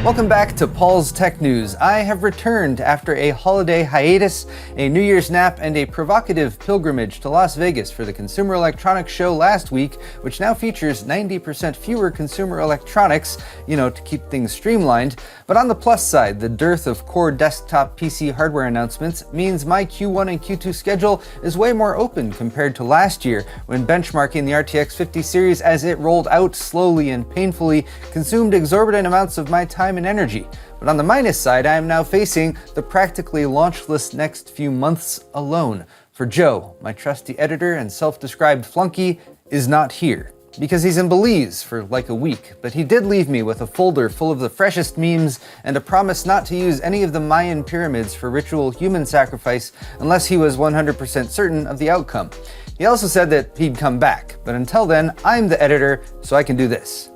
Welcome back to Paul's Tech News. I have returned after a holiday hiatus, a New Year's nap, and a provocative pilgrimage to Las Vegas for the Consumer Electronics Show last week, which now features 90% fewer consumer electronics, to keep things streamlined. But on the plus side, the dearth of core desktop PC hardware announcements means my Q1 and Q2 schedule is way more open compared to last year, when benchmarking the RTX 50 series as it rolled out slowly and painfully consumed exorbitant amounts of my time and energy. But on the minus side, I am now facing the practically launchless next few months alone. For Joe, my trusty editor and self-described flunky, is not here, because he's in Belize for like a week, but he did leave me with a folder full of the freshest memes and a promise not to use any of the Mayan pyramids for ritual human sacrifice unless he was 100% certain of the outcome. He also said that he'd come back, but until then, I'm the editor, so I can do this.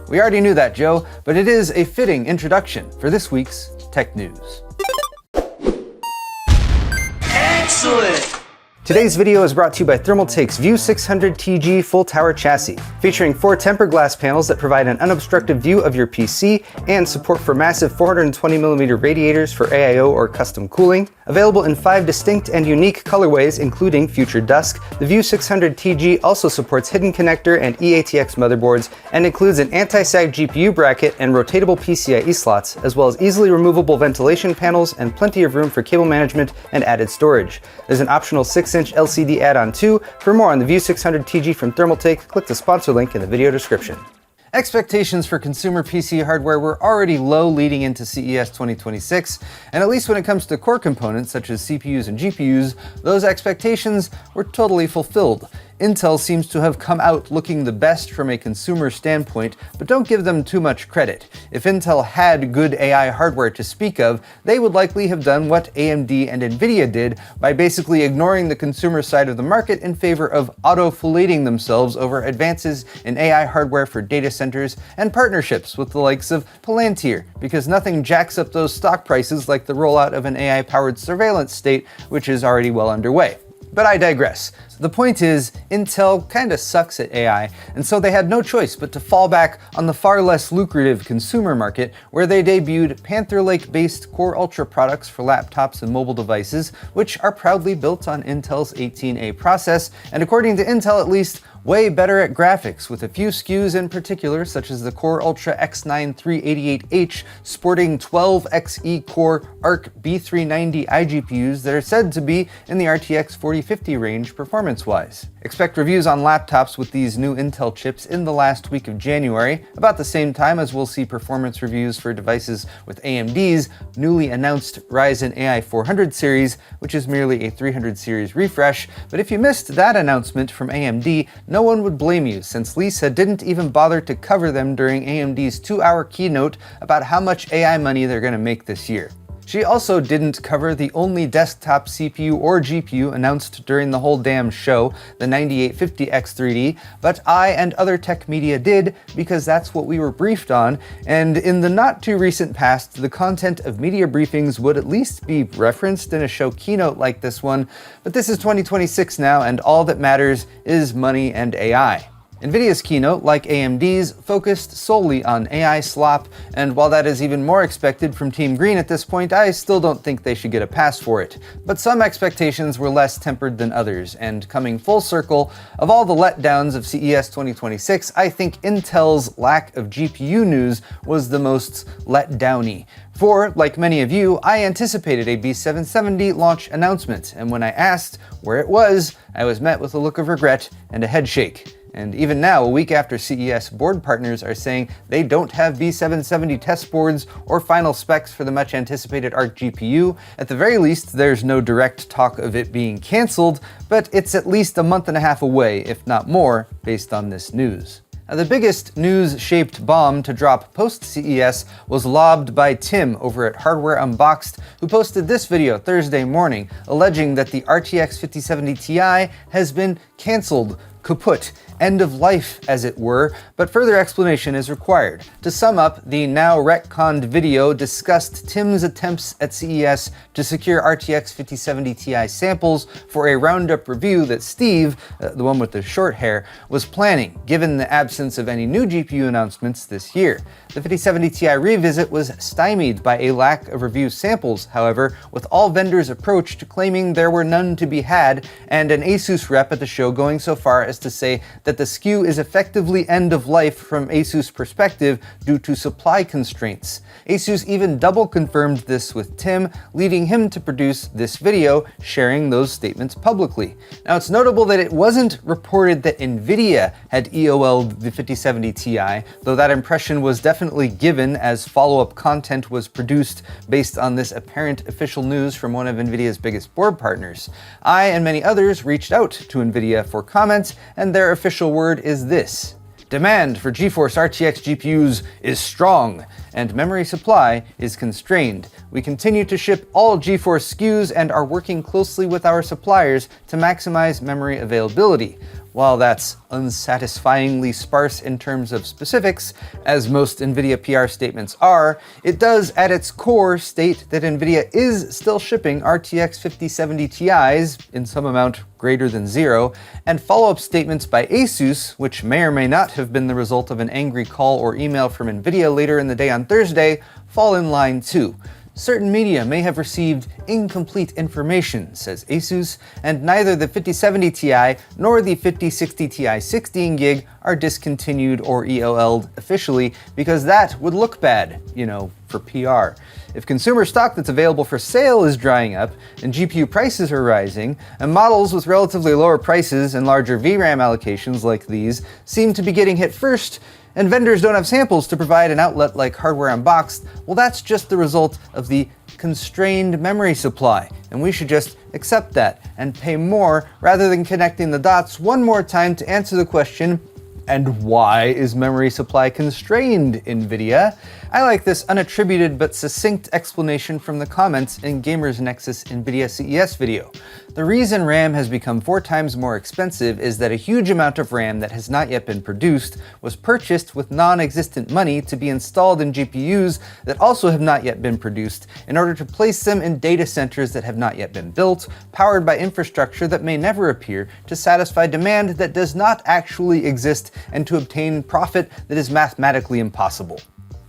We already knew that, Joe, but it is a fitting introduction for this week's Tech News. Excellent! Today's video is brought to you by Thermaltake's View 600 TG full tower chassis, featuring 4 tempered glass panels that provide an unobstructed view of your PC and support for massive 420mm radiators for AIO or custom cooling. Available in 5 distinct and unique colorways, including Future Dusk, the View 600 TG also supports hidden connector and eATX motherboards and includes an anti-sag GPU bracket and rotatable PCIe slots, as well as easily removable ventilation panels and plenty of room for cable management and added storage. There's an optional 6-inch LCD add-on too. For more on the View 600 TG from Thermaltake, click the sponsor link in the video description. Expectations for consumer PC hardware were already low leading into CES 2026, and at least when it comes to core components such as CPUs and GPUs, those expectations were totally fulfilled. Intel seems to have come out looking the best from a consumer standpoint, but don't give them too much credit. If Intel had good AI hardware to speak of, they would likely have done what AMD and Nvidia did by basically ignoring the consumer side of the market in favor of auto-filleting themselves over advances in AI hardware for data centers and partnerships with the likes of Palantir, because nothing jacks up those stock prices like the rollout of an AI-powered surveillance state, which is already well underway. But I digress. The point is, Intel kinda sucks at AI, and so they had no choice but to fall back on the far less lucrative consumer market, where they debuted Panther Lake-based Core Ultra products for laptops and mobile devices, which are proudly built on Intel's 18A process, and according to Intel at least, way better at graphics, with a few SKUs in particular, such as the Core Ultra X9 388H sporting 12 Xe Core Arc B390 iGPUs that are said to be in the RTX 4050 range performance-wise. Expect reviews on laptops with these new Intel chips in the last week of January, about the same time as we'll see performance reviews for devices with AMD's newly announced Ryzen AI 400 series, which is merely a 300 series refresh. But if you missed that announcement from AMD, no one would blame you, since Lisa didn't even bother to cover them during AMD's 2-hour keynote about how much AI money they're going to make this year. She also didn't cover the only desktop CPU or GPU announced during the whole damn show, the 9850X3D, but I and other tech media did, because that's what we were briefed on, and in the not too recent past, the content of media briefings would at least be referenced in a show keynote like this one, but this is 2026 now, and all that matters is money and AI. Nvidia's keynote, like AMD's, focused solely on AI slop, and while that is even more expected from Team Green at this point, I still don't think they should get a pass for it. But some expectations were less tempered than others, and coming full circle, of all the letdowns of CES 2026, I think Intel's lack of GPU news was the most letdowny. For, like many of you, I anticipated a B770 launch announcement, and when I asked where it was, I was met with a look of regret and a head shake. And even now, a week after CES, board partners are saying they don't have B770 test boards or final specs for the much anticipated Arc GPU. At the very least, there's no direct talk of it being cancelled, but it's at least a month and a half away, if not more, based on this news. Now, the biggest news-shaped bomb to drop post-CES was lobbed by Tim over at Hardware Unboxed, who posted this video Thursday morning, alleging that the RTX 5070 Ti has been cancelled, kaput, end of life, as it were, but further explanation is required. To sum up, the now retconned video discussed Tim's attempts at CES to secure RTX 5070 Ti samples for a roundup review that Steve, the one with the short hair, was planning, given the absence of any new GPU announcements this year. The 5070 Ti revisit was stymied by a lack of review samples, however, with all vendors approached claiming there were none to be had, and an ASUS rep at the show going so far as to say that the SKU is effectively end of life from ASUS perspective due to supply constraints. ASUS even double confirmed this with Tim, leading him to produce this video sharing those statements publicly. Now, it's notable that it wasn't reported that Nvidia had EOL'd the 5070 Ti, though that impression was definitely given as follow-up content was produced based on this apparent official news from one of Nvidia's biggest board partners. I and many others reached out to Nvidia for comments, and their official word is this: demand for GeForce RTX GPUs is strong, and memory supply is constrained. We continue to ship all GeForce SKUs and are working closely with our suppliers to maximize memory availability. While that's unsatisfyingly sparse in terms of specifics, as most Nvidia PR statements are, it does at its core state that Nvidia is still shipping RTX 5070 Ti's in some amount greater than zero, and follow-up statements by ASUS, which may or may not have been the result of an angry call or email from Nvidia later in the day on Thursday, fall in line too. Certain media may have received incomplete information, says ASUS, and neither the 5070 Ti nor the 5060 Ti 16GB are discontinued or EOL'd officially, because that would look bad, for PR. If consumer stock that's available for sale is drying up, and GPU prices are rising, and models with relatively lower prices and larger VRAM allocations like these seem to be getting hit first, and vendors don't have samples to provide an outlet like Hardware Unboxed, well, that's just the result of the constrained memory supply, and we should just accept that and pay more rather than connecting the dots one more time to answer the question, and why is memory supply constrained, Nvidia? I like this unattributed but succinct explanation from the comments in Gamers Nexus Nvidia CES video. The reason RAM has become 4 times more expensive is that a huge amount of RAM that has not yet been produced was purchased with non-existent money to be installed in GPUs that also have not yet been produced in order to place them in data centers that have not yet been built, powered by infrastructure that may never appear, to satisfy demand that does not actually exist and to obtain profit that is mathematically impossible.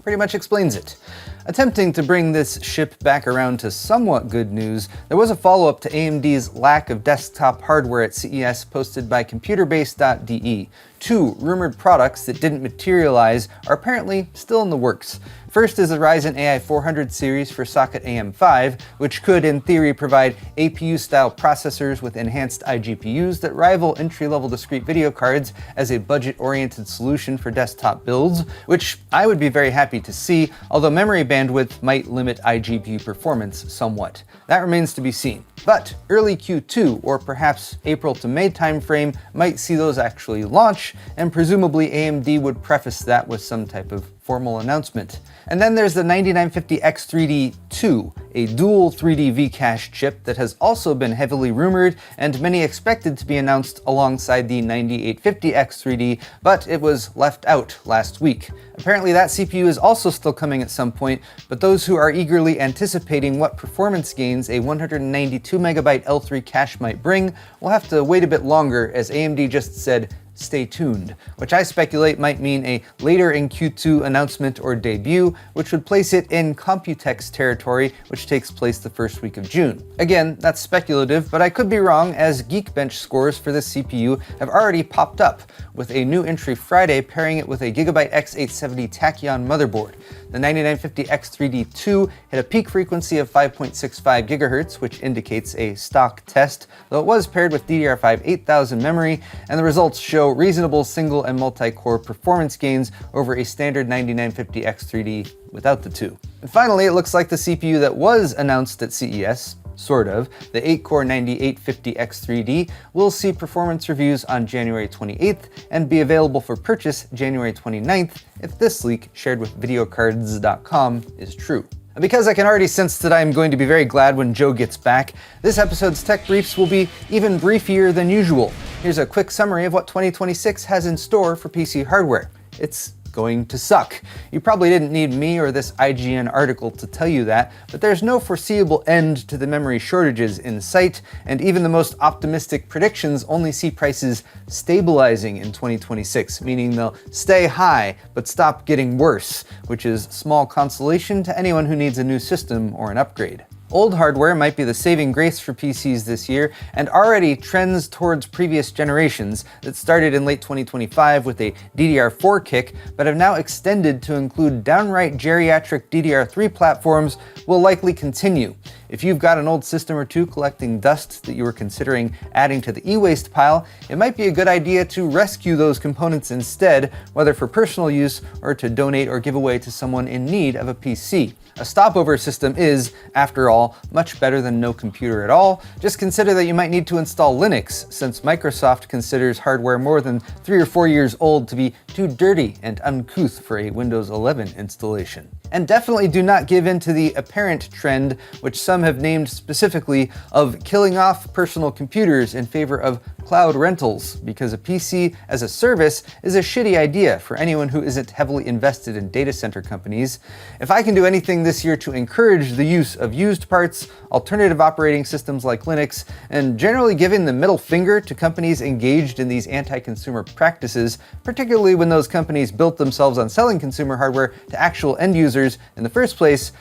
Pretty much explains it. Attempting to bring this ship back around to somewhat good news, there was a follow-up to AMD's lack of desktop hardware at CES posted by computerbase.de. 2 rumored products that didn't materialize are apparently still in the works. First is the Ryzen AI 400 series for socket AM5, which could, in theory, provide APU-style processors with enhanced iGPUs that rival entry-level discrete video cards as a budget-oriented solution for desktop builds, which I would be very happy to see, although memory bandwidth might limit iGPU performance somewhat. That remains to be seen. But early Q2, or perhaps April to May timeframe, might see those actually launch, and presumably AMD would preface that with some type of formal announcement. And then there's the 9950X3D2, a dual 3D V-cache chip that has also been heavily rumored and many expected to be announced alongside the 9850X3D, but it was left out last week. Apparently that CPU is also still coming at some point, but those who are eagerly anticipating what performance gains a 192MB L3 cache might bring will have to wait a bit longer, as AMD just said, stay tuned, which I speculate might mean a later in Q2 announcement or debut, which would place it in Computex territory, which takes place the first week of June. Again, that's speculative, but I could be wrong, as Geekbench scores for this CPU have already popped up, with a new entry Friday pairing it with a Gigabyte X870 Tachyon motherboard. The 9950X3D2 hit a peak frequency of 5.65 GHz, which indicates a stock test, though it was paired with DDR5 8000 memory, and the results show reasonable single and multi-core performance gains over a standard 9950X3D without the 2. And finally, it looks like the CPU that was announced at CES, sort of, the 8-core 9850X3D, will see performance reviews on January 28th and be available for purchase January 29th if this leak, shared with videocards.com, is true. And because I can already sense that I'm going to be very glad when Joe gets back, this episode's tech briefs will be even briefier than usual. Here's a quick summary of what 2026 has in store for PC hardware. It's going to suck. You probably didn't need me or this IGN article to tell you that, but there's no foreseeable end to the memory shortages in sight, and even the most optimistic predictions only see prices stabilizing in 2026, meaning they'll stay high but stop getting worse, which is small consolation to anyone who needs a new system or an upgrade. Old hardware might be the saving grace for PCs this year, and already trends towards previous generations that started in late 2025 with a DDR4 kick, but have now extended to include downright geriatric DDR3 platforms will likely continue. If you've got an old system or two collecting dust that you were considering adding to the e-waste pile, it might be a good idea to rescue those components instead, whether for personal use or to donate or give away to someone in need of a PC. A stopover system is, after all, much better than no computer at all. Just consider that you might need to install Linux, since Microsoft considers hardware more than 3 or 4 years old to be too dirty and uncouth for a Windows 11 installation. And definitely do not give in to the apparent trend, which some have named specifically, of killing off personal computers in favor of cloud rentals, because a PC as a service is a shitty idea for anyone who isn't heavily invested in data center companies. If I can do anything this year to encourage the use of used parts, alternative operating systems like Linux, and generally giving the middle finger to companies engaged in these anti-consumer practices, particularly when those companies built themselves on selling consumer hardware to actual end users in the first place,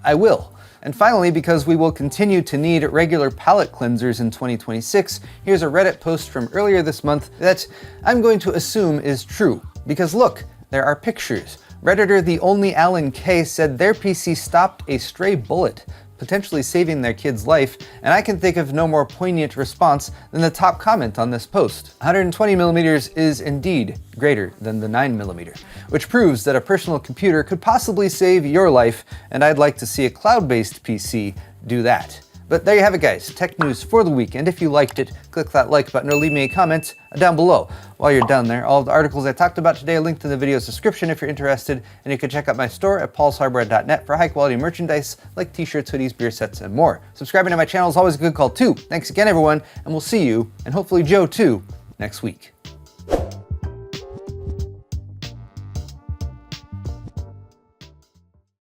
I will. And finally, because we will continue to need regular palette cleansers in 2026, here's a Reddit post from earlier this month that I'm going to assume is true. Because look, there are pictures. Redditor The Only Alan K said their PC stopped a stray bullet, potentially saving their kid's life, and I can think of no more poignant response than the top comment on this post. 120mm is indeed greater than the 9mm, which proves that a personal computer could possibly save your life, and I'd like to see a cloud-based PC do that. But there you have it, guys. Tech news for the week, and if you liked it, click that like button or leave me a comment down below. While you're down there, all of the articles I talked about today are linked in the video's description if you're interested, and you can check out my store at paulshardware.net for high-quality merchandise like t-shirts, hoodies, beer sets, and more. Subscribing to my channel is always a good call too. Thanks again, everyone, and we'll see you, and hopefully Joe too, next week.